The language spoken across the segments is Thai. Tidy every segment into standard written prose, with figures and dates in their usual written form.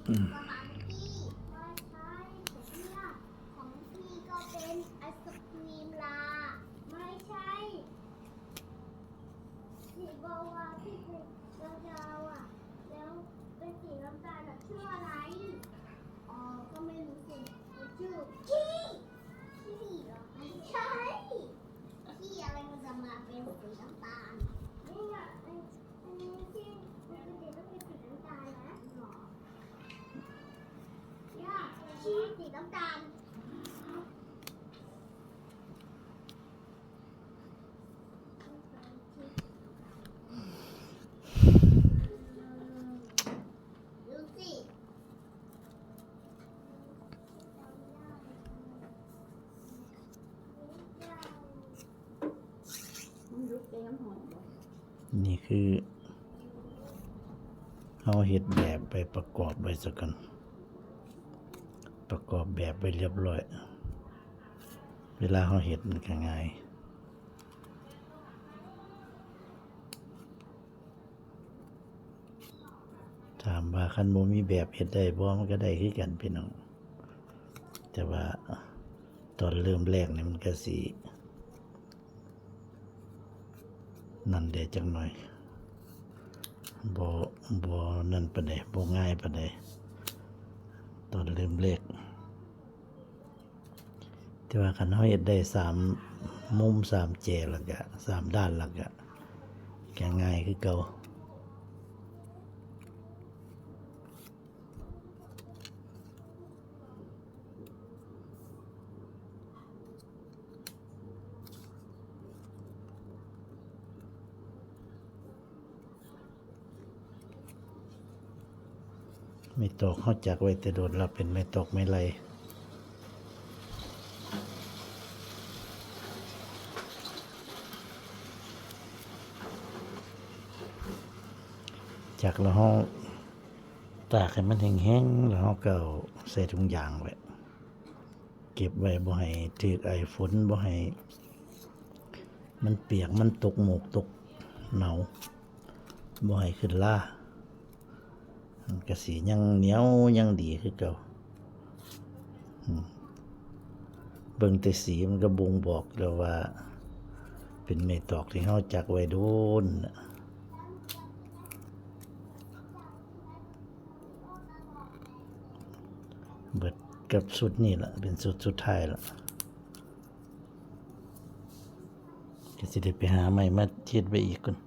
สปาเกตตี้ไม่ใช่เนี่ยของพี่ก็เป็นไอศครีมลาไม่ใช่ที่บอกว่าที่เป็นยาวๆอ่ะแล้วเป็นสีน้ำตาลชื่ออะไรอ๋อก็ไม่รู้สิชื่อขี้เหรอไม่ใช่ขี้อะไรมันจะมาเป็นสีน้ำตาลนี่ไงอันนี้ที่มันเป็นเด็กต้องเป็นสีน้ำตาลนะหรอย่าขี้สีน้ำตาลดูสินี่คือเอาเฮ็ดแบบไปประกอบไว้สักกันประกอบแบบไว้เรียบร้อยเวลาเราเฮ็ดมันก็ง่ายถามว่าคันบ่มีแบบเฮ็ดได้บ่มันก็ได้คือกันพี่น้องแต่ว่าตอนเริ่มแรกนี่มันก็สินั่นเดะจังหน่อยบ่นั่นปานใดบ่ง่ายปานใดตอนเริ่มแรกแต่ว่าคันเฮาเฮ็ดได้3มุม3แจแล้วก็3ด้านแล้วก็ง่ายคือเก่าไม่ตอกเฮาจักไว้แต่โดนแล้วเป็นไม่ตอกไม่ไหลจากแล้วเฮาตากให้มันแห้งๆแล้วเฮาก็เอาใส่ถุงยางไว้เก็บไว้บ่ให้ถูกไอฝนบ่ให้มันเปียกมันตกหมกตกหนาวบ่ให้ขึ้นลามันก็สิยังเหนียวยังดีคือเก่าเบิ่งแต่สีมันก็บ่งบอกแล้วว่าเป็นไม้ตอกที่เฮาจักไว้โดนเบิดกับสุดนี่ล่ะเป็นสุดสุดท้ายล่ะก็สิได้ไปหาไม้มาเฮ็ดไว้อีกก่อน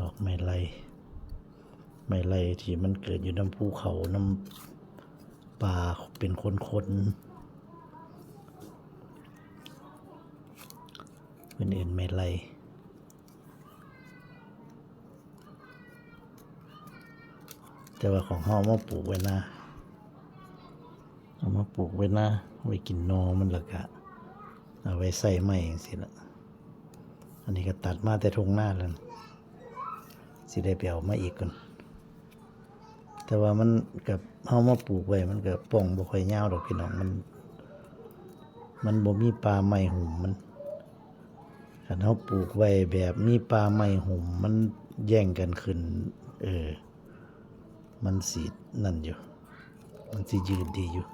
ตอกไม้ไล่ที่มันเกิดอยู่น้ำภูเขาน้ำป่าเป็นคนๆเพิ่นเอิ้นไม้ไล่แต่ว่าของเฮาเอามาปลูกไว้นะเอามาปลูกไว้นะไว้กินหน่อมันแล้วก็เอาไว้ใส่ไม้จังซี่ล่ะอันนี้ก็ตัดมาแต่ทุ่งนาแล้วสิได้ไปเอามาอีกก่อนแต่ว่ามันกับเฮามาปลูกไว้มันก็ป่องบ่ค่อยยาวดอกพี่น้องมันบ่มีป่าไม้หุ่มมันคันเฮาปลูกไว้แบบมีป่าไม้หุ่มมันแย่งกันขึ้นมันสินั่นอยู่มันสิยืดดีอยู่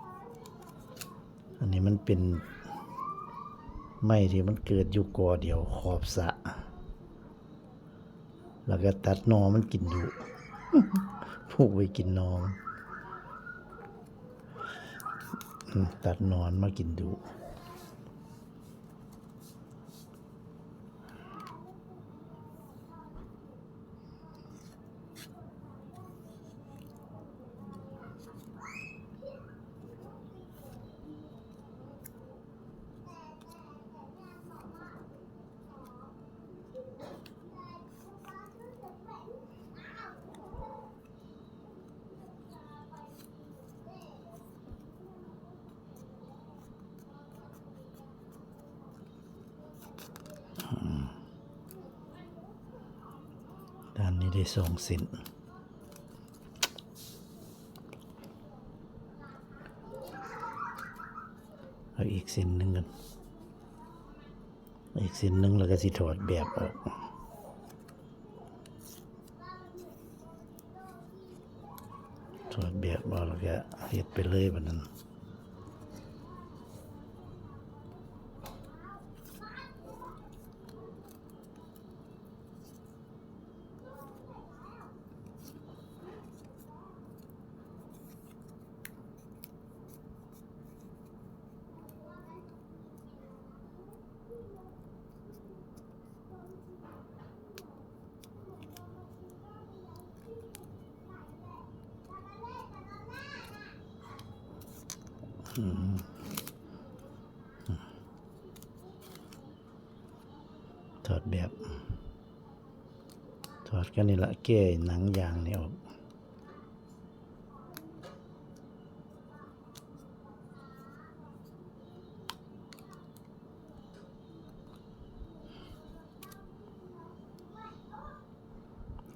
อันนี้มันเป็นไม้ที่มันเกิดอยู่กอเดียวขอบสระแล้วก็ตัดหนอมันกินดุ ปลูกไว้กินหนอตัดหนอนมากินดุด้านนี้ได้2 เส้น เอาอีกเส้นหนึ่งกันอีกเส้นหนึ่งแล้วก็สิถอดแบบออกถอดแบบออกแล้วก็เฮ็ดไปเลยแบบนั้นถอดแบบถอดกันนี่ละแก้หนังยางนี่ออก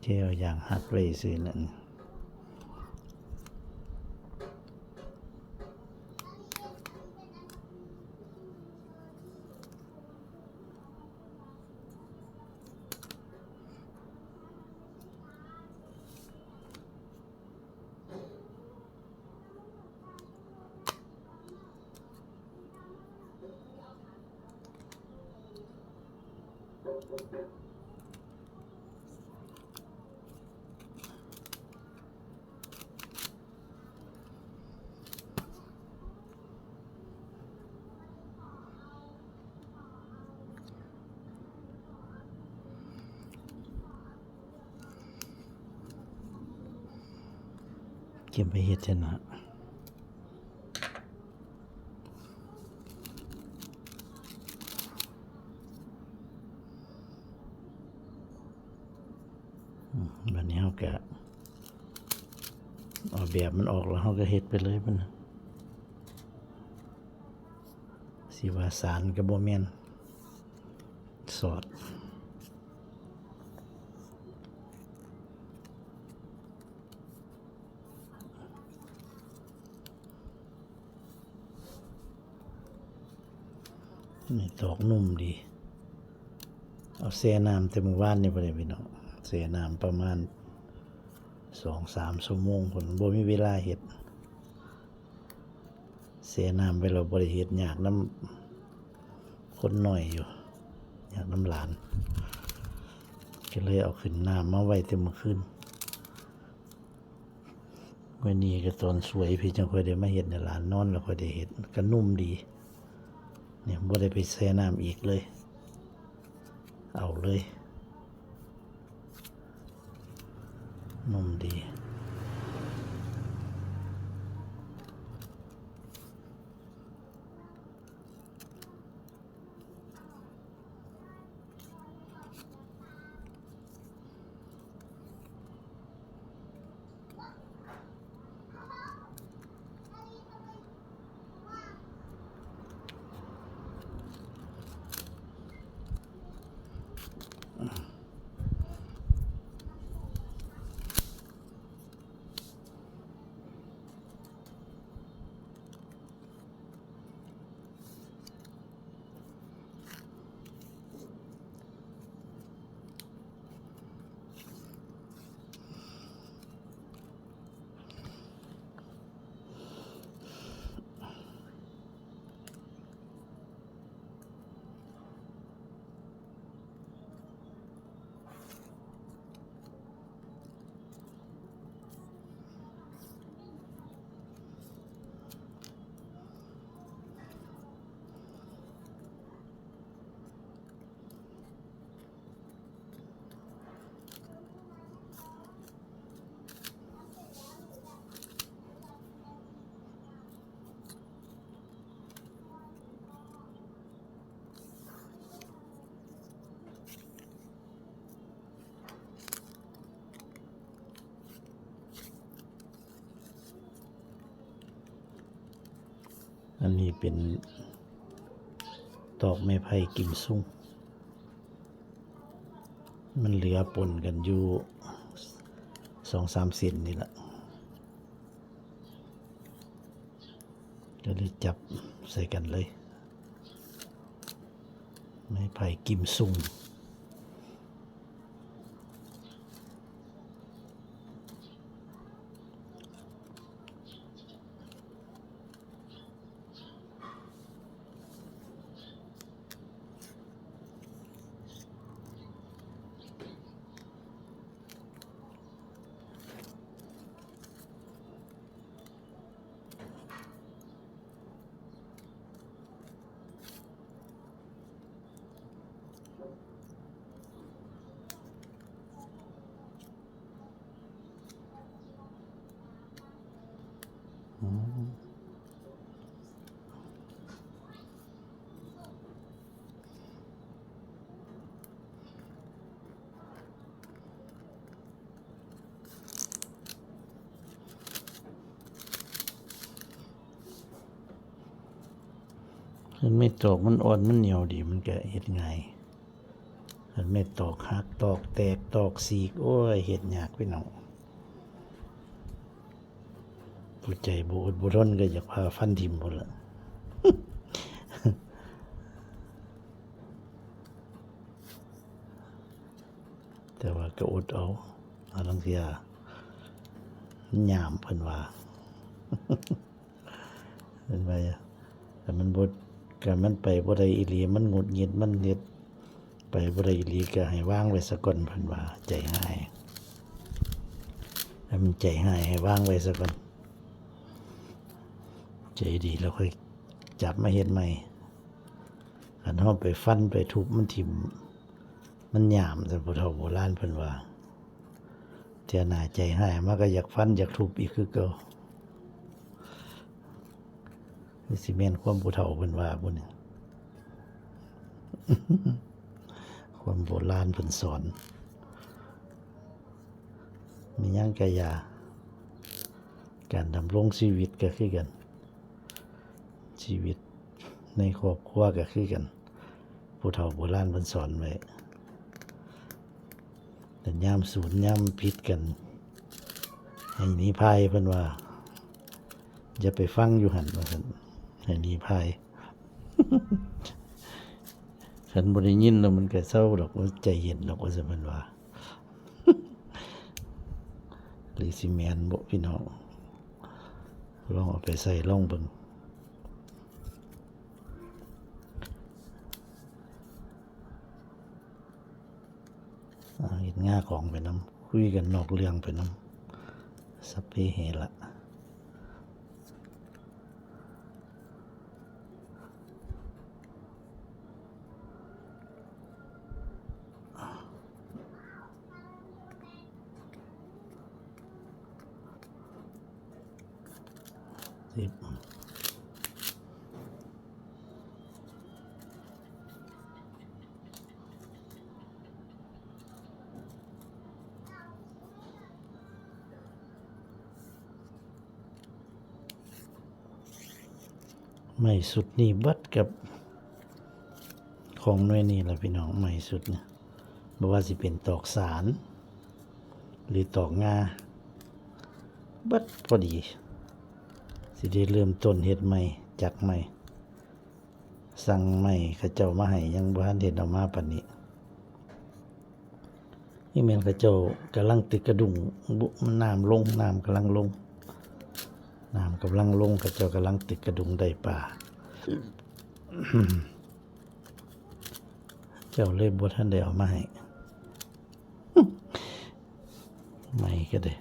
แก้เอายางหัดไว้ซื่อนั่นเก็บไปเฮ็ดชนะแบบนี้เขาก็เอาแบบมันออกแล้วเขาก็เฮ็ดไปเลยมันสิว่าสารกับบ่แม่นสอดนี่ตอกนุ่มดีเอาแช่น้ำแต่เมื่อวานนี่บ่ได้พี่น้องแช่น้ำประมาณ 2-3 ชั่วโมงพุ่นบ่มีเวลาเฮ็ดแช่น้ำไปแล้วบ่ได้เฮ็ดยากนำคนน้อยอยู่ยากนำหลานก็เลยเอาขึ้นน้ำมาไว้แต่เมื่อคืนวันนี้ก็ตอนสวยพี่จังค่อยได้มาเฮ็ดให้หลานนอนแล้วค่อยได้เฮ็ดก็นุ่มดีเนี่ยบ่ได้ไปแช่น้ำอีกเลยเอาเลยนุ่มดีอันนี้เป็นตอกไม้ไผ่กิมซุ่งมันเหลือปนกันอยู่ 2-3 เซนนี่แหละ ก็เลยจับใส่กันเลยไม้ไผ่กิมซุงมันไม่ตอกมันอ่อนมันเหนียวดีมันก็เฮ็ดง่ายมันไม่ตอกหักตอกแตกตอกสีกโอ้ยเฮ็ดยากพี่น้องผู้ใจบ่อดบ่ทนก็อยากพาฟันทิ่มพุ่นล่ะ แต่ว่าก็อดเอาลังเทียหยามเพิ่นว่า เพิ่นว่าแต่มันบ่ก็มันไปบ่ได้อีหลีมันหงุดหงิดมันเฮ็ดไปบ่ได้อีหลีก็ให้วางไว้ซะก่อนเพิ่นว่าใจหายให้มันใจหายให้วางไว้ซะก่อนใจดีแล้วค่อยจับมาเฮ็ดใหม่คันเฮาไปฟันไปทุบมันทิ่มมันหยามแต่ผู้เฒ่าโบราณเพิ่นว่าเที่ยหน้าใจหายมันก็อยากฟันอยากทุบอีกคือเก่านี่สิแม่นความผู้เฒ่าเพิ่นว่าบุญ ความโบราณเพิ่นสอนมีหยังกะยาการดำรงชีวิตก็คือกันชีวิตในครอบครัวก็คือกันผู้เฒ่าโบราณเพิ่นสอนไว้แต่ยามสูญยามผิดกันให้หนีภัยเพิ่นว่าอย่าไปฟังอยู่หั่นว่าซั่นให้หนีภัย ฉันบ่ได้ยินแล้วมันก็เศร้าดอกว่าใจเย็นดอกว่าซั่นเพิ่นว่า หรือสิแม่นบ่พี่น้องลองเอาไปใส่ลองเบิ่งเห็นง่าของไปน้ำคุยกันนอกเรื่องไปน้ำสัพเพเหระไม่สุดนี่เบัดกับของหน่วยนี่แหละพี่น้องใหม่สุดเนี่ยบ่ว่าสิเป็นตอกสารหรือตอกงาเบัดพอดีสิได้เริ่มต้นเฮ็ดใหม่จักใหม่สั่งใหม่เขาเจ้ามาให้ยังบ่ทันเฮ็ดออกมาปานนี้นี่แม่นเขาเจ้ากำลังติดกระดุงน้ำลงน้ำกำลังลงน้ำกำลังลงเขาเจ้ากำลังติดกระดุงได้ป่า เจ้าเลยบ่ทันได้เอามาให้ ไม่ก็ได้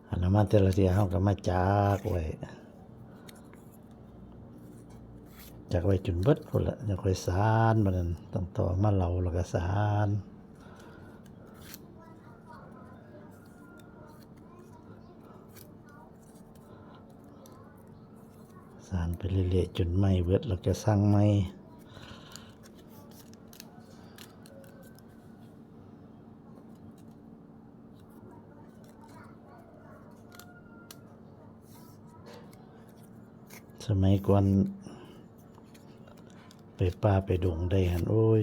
อันนั้นมาแต่ละเทียเฮาก็มาจากไว้จนเบิดพุ่นละจะค่อยสานบัดนั้นต้องต่อมาเหลาแล้วก็สานไปเรื่อยๆจนไหม้เบิดแล้วก็สั่งใหม่สมัยก่อนไปป่าไปดงได้หันโอ้ย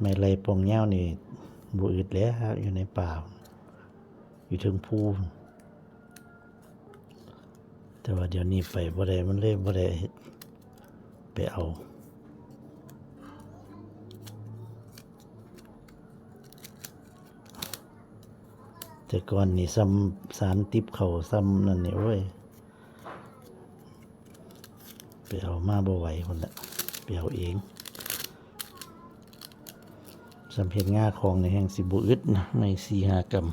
ไม่ไรปองแง้วนี่บ่อึดแล้วอยู่ในป่าอยู่ถึงภู แต่ว่าเดี๋ยวนี้ไปบ่ได้มันเลยบ่ได้ไปเอา แต่ก่อนนี่ซ้ำสารติบเขาซ้ำนั่นนี่โอ้ยไปเอามาบ่ไหวคนละไปเอาเองสำเพ็จง่าของในแห่งสิบุอึดนะไม่4-5 กรัม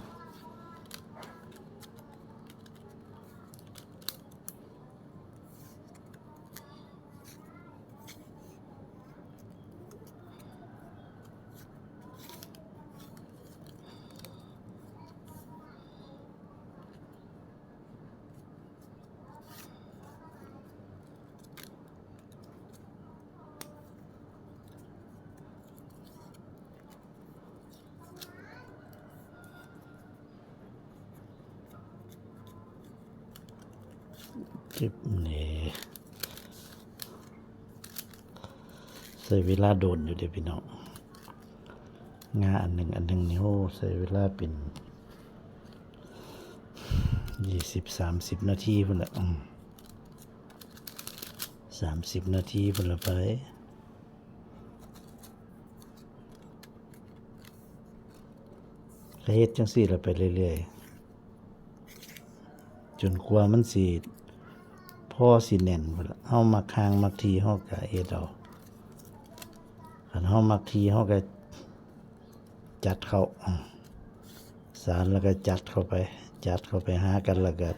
เก็บนี่ใช้เวลาโดนอยู่เด้อพี่น้องงาอันหนึ่งนี่โอ้ใช้เวลาเป็น20-30 นาทีพุ่นละ30 นาทีพุ่นละไปก็เฮ็ดจังซี่ละไปเรื่อยๆจนกว่ามันสิพอสิแน่นพุ่นละเฮามักห่างมักทีเฮาก็เฮ็ดเอาคันเฮามักทีเฮาก็จัดเข้าสารแล้วก็จัดเข้าไปหากันแล้วก็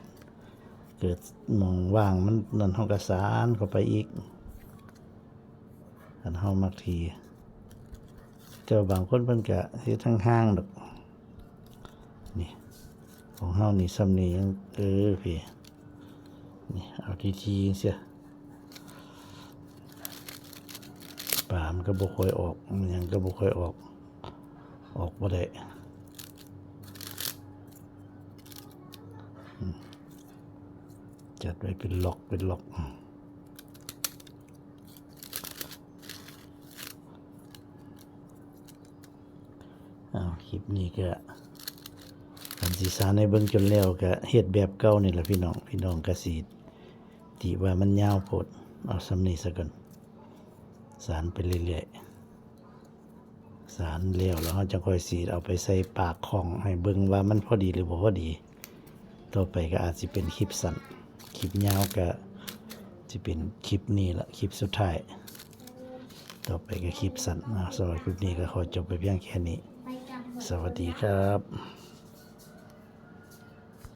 เกิดหม่องว่างมันนั่นเฮาก็สานเข้าไปอีกคันเฮามักทีแต่ว่าบางคนเพิ่นก็เฮ็ดห่างๆดอกนี่ของเฮานี่ซ้ำนี่ยังพี่นี่เอาทีๆเสียปลามันก็บ่ค่อยออกมันหยังก็บ่ค่อยออกบ่ได้จัดไว้เป็นล็อกคลิปนี้ก็คันสิสานให้เบิ่งจนแล้วก็เฮ็ดแบบเก่านี่ล่ะพี่น้องก็สิติว่ามันยาวโพดเอาส่ำนี้ซะก่อนสานไปเรื่อยๆสานแล้วเราจะค่อยสีเอาไปใส่ปากของให้เบิ่งว่ามันพอดีหรือบ่พอดีต่อไปก็อาจสิเป็นคลิปสั้นคลิปยาวก็สิเป็นคลิปนี้ละคลิปสุดท้ายต่อไปก็คลิปสั้นสำหรับคลิปนี้ก็ขอจบไปเพียงแค่นี้สวัสดีครับ